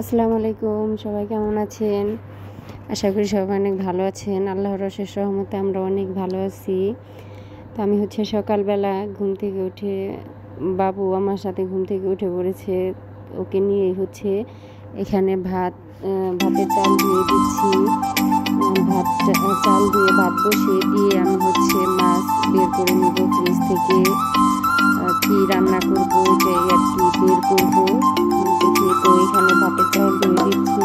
আসসালামু আলাইকুম, সবাই কেমন আছেন? আশা করি সবাই অনেক ভালো আছেন। আল্লাহর অশেষ রহমতে আমরা অনেক ভালো আছি। তো আমি সকালবেলা ঘুম থেকে উঠে বাবু আমার সাথে ঘুম থেকে উঠে পড়েছে। ওকে নিয়েই এখানে ভাতের চাল ধুয়ে দিচ্ছি। চাল ধুয়ে ভাত বসিয়ে দিয়ে আমি মাছ বের করে নিব ফ্রিজ থেকে। কি রান্না করবো ওইটাই আর কি বের করবো দেখি। তো এখানে ভাতের চাল ধুয়ে দিচ্ছি।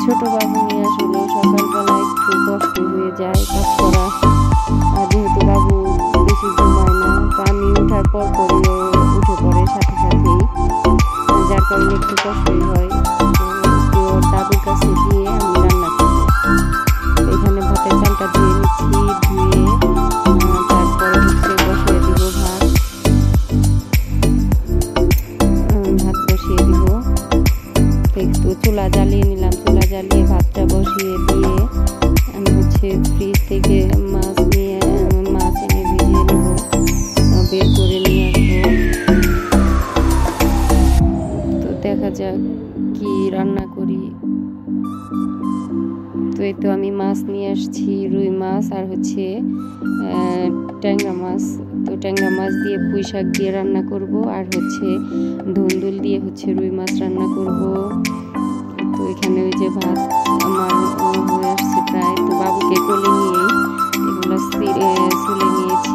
ছোট বাবু নিয়ে আসলে সকালবেলা একটু কষ্ট হয়ে যায় কাজ করা, আর যেহেতু বাবু বেশি ঘুমায় না, তো আমি উঠার পর পরেও উঠে পড়ে সাথে সাথেই, যার কারণে একটু কষ্টই হয়। তো ওর দাদুর কাছে গিয়ে আমি রান্না করবো। এখানে ভাতের চালটা ধুয়ে নিচ্ছি, ধুয়ে তারপরে বসিয়ে দিব ভাত বসিয়ে দিব। তো একটু চুলা জ্বালিয়ে নিলাম, চুলা জ্বালিয়ে ভাতটা বসিয়ে দিয়ে আমি ফ্রিজ থেকে মাছ এনে ভিজিয়ে নেব, বের করে নিয়ে আসবো। তো দেখা যাক কি রান্না করি। তো এই তো আমি মাছ নিয়ে আসছি, রুই মাছ আর ট্যাংরা মাছ। তো ট্যাংরা মাছ দিয়ে পুঁই শাক দিয়ে রান্না করব, আর ধুন্দুল দিয়ে রুই মাছ রান্না করব। তো এখানে ওই যে ভাত আমার হয়ে আসছে প্রায়। তো বাবুকে কোলে নিয়েই এগুলো ছুলে নিয়েছি।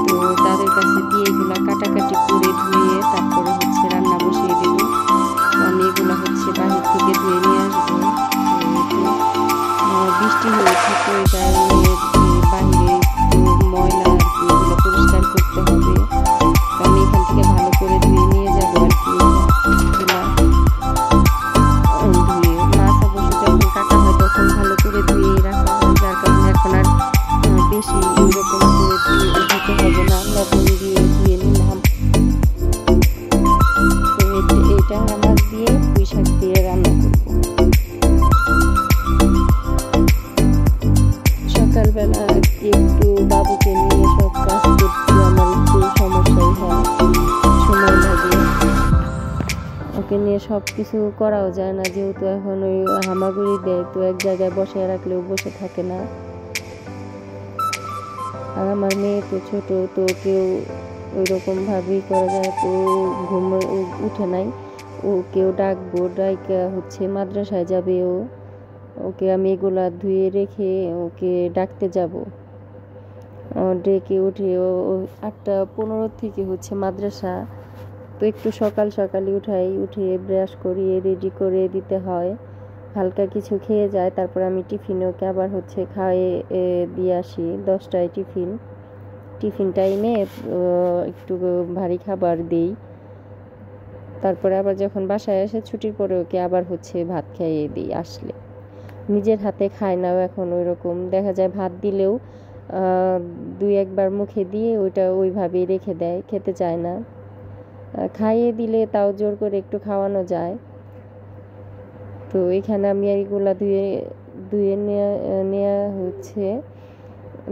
তো তাদের কাছে দিয়ে এগুলো কাটাকাটি করে ধুয়ে তারপরে রান্না বসিয়ে দেবো। তো আমি এগুলো বাহির থেকে ধুয়ে নিয়ে আসবো। বৃষ্টি হয়েছে, তো এই কারণে বাহিরে একটু ময়লা আর কি, এগুলো পরিষ্কার করতে হবে। তো আমি এখান থেকে ভালো করে ধুয়ে নিয়ে যাবো আর কি। ধুয়ে মাছ অবশ্য যখন কাটা হয় তখন ভালো করে ধুয়ে রাখা হয়, যার কারণে এখন আর বেশি এরকম করে ধুতে হবে না। লবণ দিয়ে ধুয়ে নিলাম। তো এইটা মাছ দিয়ে পুঁই শাক দিয়ে রান্না করবো। সকালবেলা একটু বাবুকে নিয়ে সব কাজ করতে আমার একটু সমস্যাই হয়, সময় লাগে। ওকে নিয়ে সব কিছু করাও যায় না, যেহেতু এখন ওই হামাগুড়ি দেয়, তো এক জায়গায় বসে রাখলেও বসে থাকে না। আর আমার মেয়ে তো ছোট, তো ওকেও ওই রকম ভাবেই করা যায়। তো উঠে নাই, ওকেও ডাকবো, ডাইকা মাদ্রাসায় যাবে। ওকে আমি এগুলা ধুয়ে রেখে ওকে ডাকতে যাব। ডেকে উঠে 8:15 থেকে মাদ্রাসা। তো একটু সকালে উঠে ব্রাশ করিয়ে রেডি করে দিতে হয়, হালকা কিছু খেয়ে যায়। তারপর আমি টিফিনে ওকে আবার খাওয়াই দিয়ে আসি। 10টায় টিফিন টাইমে একটু ভারী খাবার দিই। তারপরে আবার যখন বাসায় আসে ছুটির পরে ওকে আবার ভাত খাইয়ে দিই। আসলে নিজের হাতে খায় না এখন ওই রকম, দেখা যায় ভাত দিলেও 2-1 বার মুখে দিয়ে ওইটা ওইভাবেই রেখে দেয়, খেতে চায় না। খাইয়ে দিলে তাও জোর করে একটু খাওয়ানো যায়। তো এখানে আমি এইগুলা ধুয়ে নেওয়া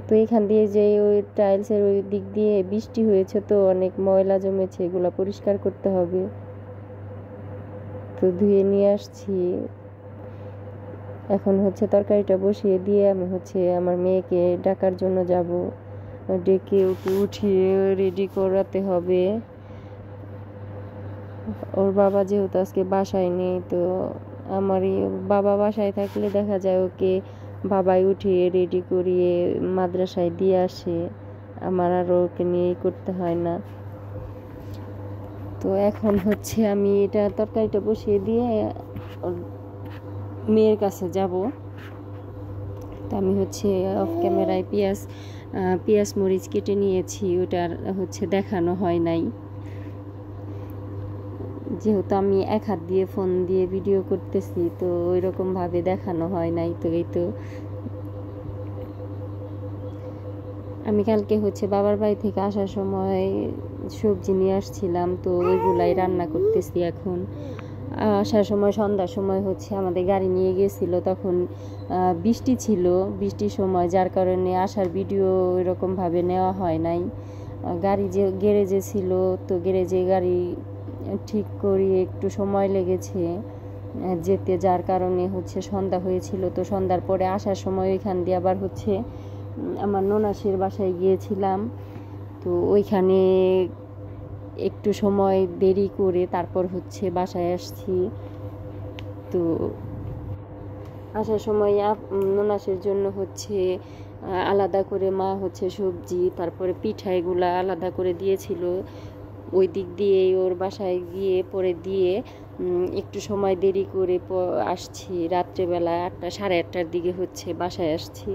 তো এখান দিয়ে যে ওই টাইলসের ওই দিক দিয়ে বৃষ্টি হয়েছে, তো অনেক ময়লা জমেছে, এগুলা পরিষ্কার করতে হবে। তো ধুয়ে নিয়ে আসছি। এখন তরকারিটা বসিয়ে দিয়ে আমি আমার মেয়েকে ডাকার জন্য যাব। ডেকে ওকে উঠিয়ে রেডি করাতে হবে। ওর বাবা যেহেতু আজকে বাসায় নেই, তো আমারই বাবা বাসায় থাকলে দেখা যায় ওকে বাবাই উঠিয়ে রেডি করিয়ে মাদ্রাসায় দিয়ে আসে, আমার আর ওকে নিয়েই করতে হয় না। তো এখন আমি এটা তরকারিটা বসিয়ে দিয়ে মেয়ের কাছে যাব। তো আমি অফ ক্যামেরায় পেঁয়াজ মরিচ কেটে নিয়েছি, ওটার দেখানো হয় নাই, যেহেতু আমি এক হাত দিয়ে ফোন দিয়ে ভিডিও করতেছি, তো ওই রকম ভাবে দেখানো হয় নাই। তো এই তো আমি কালকে বাবার বাড়ি থেকে আসার সময় সবজি নিয়ে আসছিলাম, তো ওইগুলাই রান্না করতেছি এখন। আসার সময় সন্ধ্যার সময় আমাদের গাড়ি নিয়ে গেছিল, তখন বৃষ্টি ছিল, বৃষ্টির সময়, যার কারণে আসার ভিডিও এরকম ভাবে নেওয়া হয় নাই। গাড়ি যে গ্যারেজে ছিল, তো গ্যারেজে গাড়ি ঠিক করি একটু সময় লেগেছে যেতে, যার কারণে হচ্ছে সন্ধ্যা হয়েছিল। তো সন্ধ্যার পরে আসার সময় ওইখান দিয়ে আবার হচ্ছে আমার ননাসের বাসায় গিয়েছিলাম। তো ওইখানে একটু সময় দেরি করে তারপর হচ্ছে বাসায় আসছি। তো আসার সময় ননাসের জন্য হচ্ছে আলাদা করে মা হচ্ছে সবজি তারপরে পিঠা এগুলা আলাদা করে দিয়েছিল। ওই দিক দিয়ে ওর বাসায় গিয়ে পরে দিয়ে একটু সময় দেরি করে আসছি। রাত্রেবেলা 8টা সাড়ে 8টার দিকে হচ্ছে বাসায় আসছি।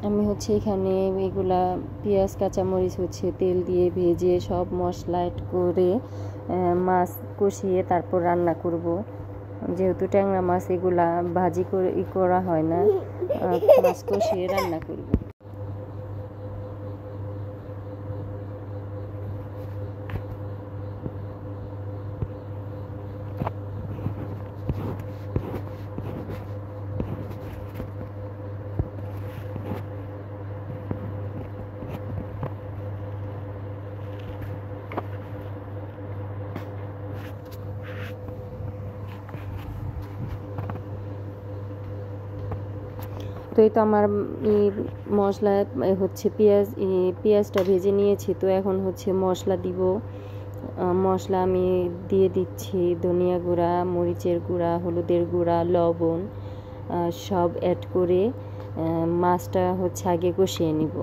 আমি হচ্ছে এখানে এগুলা পেঁয়াজ কাঁচামরিচ হচ্ছে তেল দিয়ে ভেজে সব মশলা অ্যাড করে মাছ কষিয়ে তারপর রান্না করব। যেহেতু ট্যাংরা মাছ এগুলা ভাজি করে করা হয় না, মাছ কষিয়ে রান্না করব। তো এই তো আমার মশলা হচ্ছে পেঁয়াজটা ভেজে নিয়েছি। তো এখন হচ্ছে মশলা দিব। মশলা আমি দিয়ে দিচ্ছি ধনিয়া গুঁড়া, মরিচের গুঁড়া, হলুদের গুঁড়া, লবণ সব অ্যাড করে মাছটা হচ্ছে আগে কষিয়ে নিব।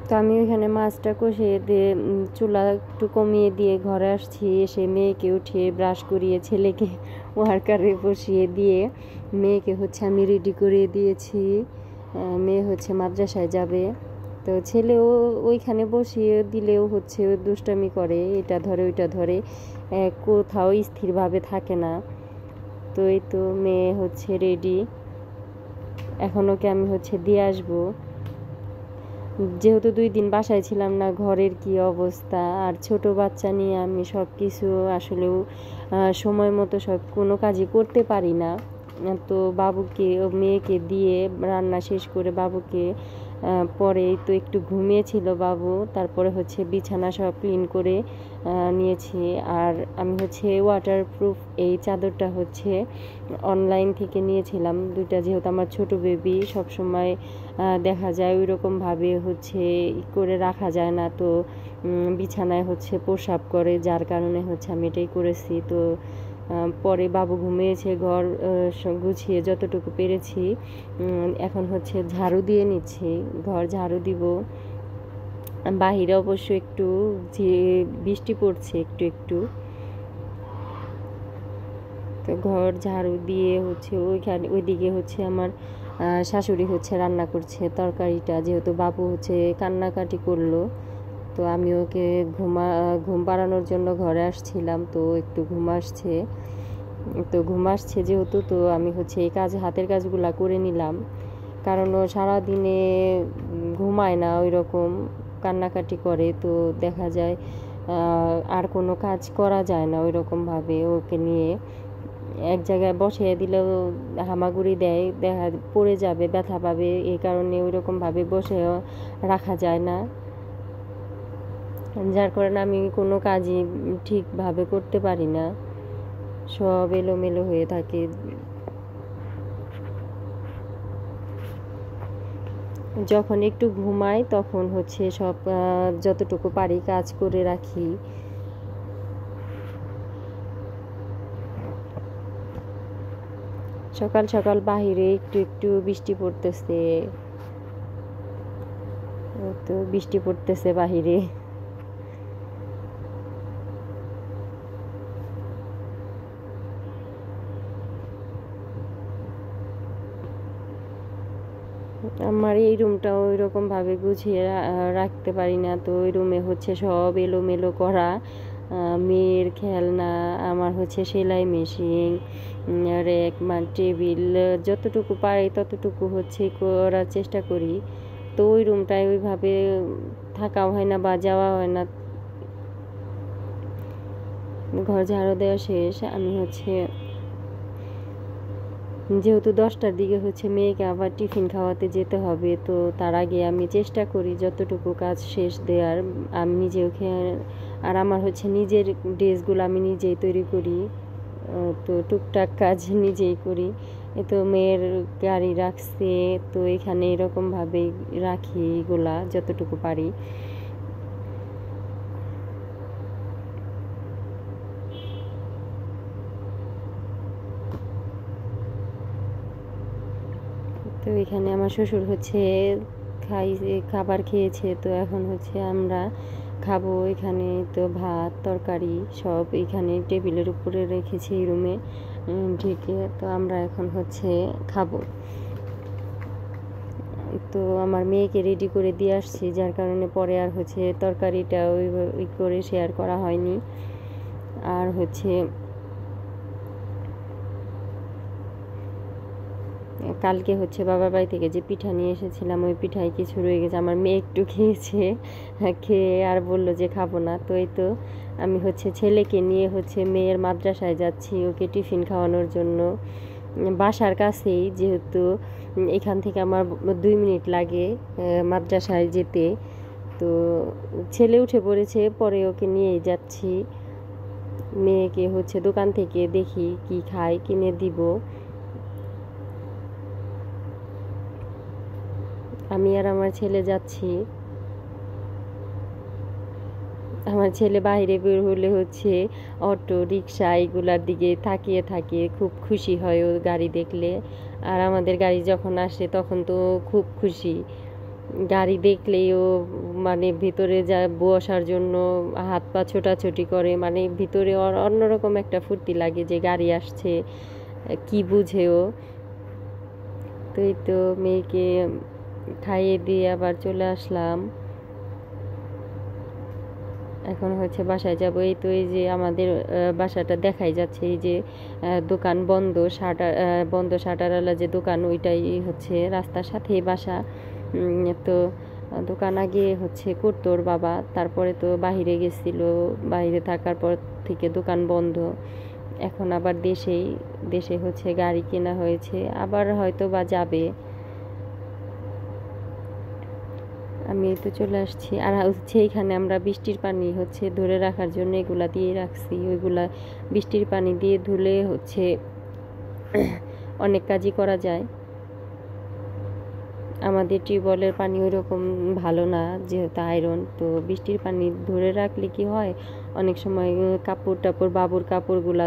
তো আমি ওইখানে মাছটা কষিয়ে দিয়ে চুলা একটু কমিয়ে দিয়ে ঘরে আসছি। এসে মেয়েকে উঠিয়ে ব্রাশ করিয়ে ছেলেকে ওয়ার্কারে বসিয়ে দিয়ে মেয়েকে হচ্ছে আমি রেডি করে দিয়েছি। মেয়ে হচ্ছে মাদ্রাসায় যাবে। তো ছেলেও ওইখানে বসিয়ে দিলেও হচ্ছে দুষ্টামি করে, এটা ধরে ওইটা ধরে, কোথাও স্থিরভাবে থাকে না। তো এই তো মেয়ে হচ্ছে রেডি, এখন ওকে আমি হচ্ছে দিয়ে আসবো। যেহেতু 2 দিন বাসায় ছিলাম না, ঘরের কি অবস্থা, আর ছোট বাচ্চা নিয়ে আমি সব কিছু আসলেও সময় মতো সব কোনো কাজই করতে পারি না। তো বাবুকে মেয়েকে দিয়ে রান্না শেষ করে বাবুকে পরে তো একটু ঘুমিয়েছিল বাবু, তারপরে হচ্ছে বিছানা সব ক্লিন করে নিয়েছি। আর আমি হচ্ছে ওয়াটারপ্রুফ এই চাদরটা হচ্ছে অনলাইন থেকে নিয়েছিলাম দুইটা, যেহেতু আমার ছোট বেবি সবসময় দেখা যায় ওই রকমভাবে হচ্ছে করে রাখা যায় না, তো বিছানায় হচ্ছে প্রসাব করে, যার কারণে হচ্ছে আমি এটাই করেছি। তো পরে বাবু ঘুমিয়েছে, ঘর গুছিয়ে যতটুকু পেরেছি এখন হচ্ছে ঝাড়ু দিয়ে নিচ্ছি, ঘর ঝাড়ু দিব। বাহিরে অবশ্য একটু যে বৃষ্টি পড়ছে একটু একটু। তো ঘর ঝাড়ু দিয়ে হচ্ছে ওইদিকে হচ্ছে আমার শাশুড়ি হচ্ছে রান্না করছে তরকারিটা, যেহেতু বাবু হচ্ছে কান্নাকাটি করলো, তো আমি ওকে ঘুম পাড়ানোর জন্য ঘরে আসছিলাম, তো একটু ঘুম আসছে যেহেতু, তো আমি হচ্ছে এই হাতের কাজগুলা করে নিলাম, কারণ ও সারাদিনে ঘুমায় না, ওই রকম কান্নাকাটি করে, তো দেখা যায় আর কোনো কাজ করা যায় না ওই রকমভাবে। ওকে নিয়ে এক জায়গায় বসিয়ে দিলেও হামাগুড়ি দেয়, পড়ে যাবে, ব্যথা পাবে, এই কারণে ওই রকমভাবে বসে রাখা যায় না, যার কারণে আমি কোনো কাজই ঠিকভাবে করতে পারি না, সব এলোমেলো হয়ে থাকে। যখন একটু ঘুমাই তখন হচ্ছে সব যতটুকু পারি কাজ করে রাখি। সকাল সকাল বাহিরে একটু একটু বৃষ্টি পড়তেছে, তো বৃষ্টি পড়তেছে বাহিরে। আমার এই রুমটা ওই রকম ভাবে গুছিয়ে রাখতে পারি না, তো ওই রুমে হচ্ছে সব এলোমেলো করা, মেয়ের খেলনা, আমার হচ্ছে সেলাই মেশিন, র্যাক, টেবিল, যতটুকু পারি ততটুকু হচ্ছে করার চেষ্টা করি। তো ওই রুমটায় ওইভাবে থাকাও হয় না বা যাওয়া হয় না। ঘর ঝাড়ু দেওয়া শেষ, আমি হচ্ছে যেহেতু 10টার দিকে হচ্ছে মেয়েকে আবার টিফিন খাওয়াতে যেতে হবে, তো তার আগে আমি চেষ্টা করি যতটুকু কাজ শেষ দেওয়ার। আমি নিজেও আর আমার হচ্ছে নিজের ড্রেসগুলো আমি নিজেই তৈরি করি, তো টুকটাক কাজ নিজেই করি। তো মেয়ের গাড়ি রাখছে, তো এখানে এরকমভাবেই রাখি এগুলা যতটুকু পারি। তো এখানে আমার শ্বশুর হচ্ছে খাবার খেয়েছে, তো এখন হচ্ছে আমরা খাবো। এখানে তো ভাত তরকারি সব এখানে টেবিলের উপরে রেখেছি এই রুমে ঢেকে, তো আমরা এখন হচ্ছে খাবো। তো আমার মেয়েকে রেডি করে দিয়ে আসছি, যার কারণে পরে আর হচ্ছে তরকারিটা ওই করে শেয়ার করা হয়নি। আর হচ্ছে কালকে হচ্ছে বাবার বাড়ি থেকে যে পিঠা নিয়ে এসেছিলাম, ওই পিঠায় কিছু রয়ে গেছে, আমার মেয়ে একটু খেয়েছে, খেয়ে আর বলল যে খাবো না। তো এই তো আমি হচ্ছে ছেলেকে নিয়ে হচ্ছে মেয়ের মাদ্রাসায় যাচ্ছি ওকে টিফিন খাওয়ানোর জন্য, বাসার কাছেই যেহেতু, এখান থেকে আমার 2 মিনিট লাগে মাদ্রাসায় যেতে। তো ছেলে উঠে পড়েছে, পরে ওকে নিয়েই যাচ্ছি। মেয়েকে হচ্ছে দোকান থেকে দেখি কি খায় কিনে দিব। আমি আর আমার ছেলে যাচ্ছি। আমার ছেলে বাইরে বের হলে হচ্ছে অটো রিক্সা এগুলার দিকে তাকিয়ে থাকে, খুব খুশি হয় ও গাড়ি দেখলে। আর আমাদের গাড়ি যখন আসে তখন তো খুব খুশি, গাড়ি দেখলেই ও মানে ভিতরে বসার জন্য হাত পা ছোটাছুটি করে, মানে ভিতরে অন্যরকম একটা ফুর্তি লাগে যে গাড়ি আসছে, কি বুঝে ও। তো এই তো মেয়েকে খাইয়ে দিয়ে আবার চলে আসলাম। এখন হচ্ছে বাসায় যাব। এই তো এই যে আমাদের বাসাটা দেখাই যাচ্ছে, এই যে দোকান বন্ধ শাটারওয়ালা যে দোকান, ওইটাই হচ্ছে রাস্তার সাথেই বাসা। তো দোকান আগে হচ্ছে করতো ওর বাবা, তারপরে তো বাহিরে গেছিল, বাহিরে থাকার পর থেকে দোকান বন্ধ। এখন আবার দেশে হচ্ছে গাড়ি কেনা হয়েছে, আবার হয়তো বা যাবে। আমি তো চলে আসছি। আর হচ্ছে এখানে আমরা বৃষ্টির পানি হচ্ছে ধরে রাখার জন্য এগুলা দিয়ে রাখছি, ওইগুলা বৃষ্টির পানি দিয়ে ধুলে হচ্ছে অনেক কাজই করা যায়। আমাদের টিউবওয়েলের পানি ওইরকম ভালো না, যেহেতু আয়রন, তো বৃষ্টির পানি ধরে রাখলে কি হয়, অনেক সময় কাপড় টাপড় বাবুর কাপড়গুলা